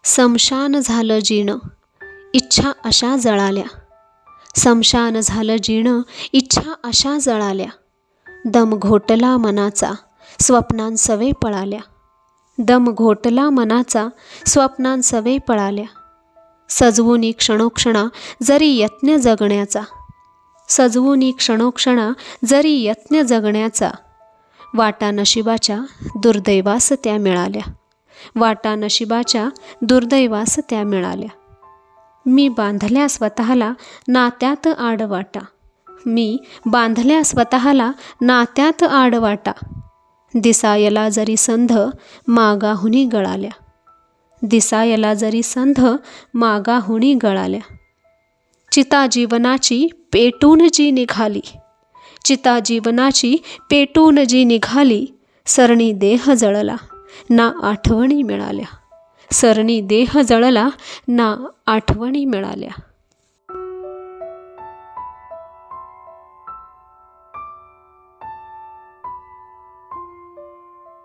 समशान झालं जीणं, इच्छा अशा जळाल्या. समशान झालं जीणं, इच्छा अशा जळाल्या. दम घोटला मनाचा, स्वप्नांसवे पळाल्या. दम घोटला मनाचा, स्वप्नांसवे पळाल्या. सजवुनी क्षणोक्षणा जरी यत्न जगण्याचा. सजवुनी क्षणोक्षणा जरी यत्न जगण्याचा. वाटा नशिबाच्या दुर्दैवास त्या मिळाल्या. वाटा नशिबाच्या दुर्दैवास त्या मिळाल्या. मी बांधल्या स्वतःला नात्यात आडवाटा. मी बांधल्या स्वतःला नात्यात आडवाटा. दिसायला जरी संध मागाहुनी गळाल्या. दिसायला जरी संध मागाहुनी गळाल्या. चिता जीवनाची पेटून जी निघाली. चिता जीवनाची पेटून जी निघाली. सरणी देह जळला ना आठवणी मिळाल्या. सरणी देह जळला ना आठवणी मिळाल्या.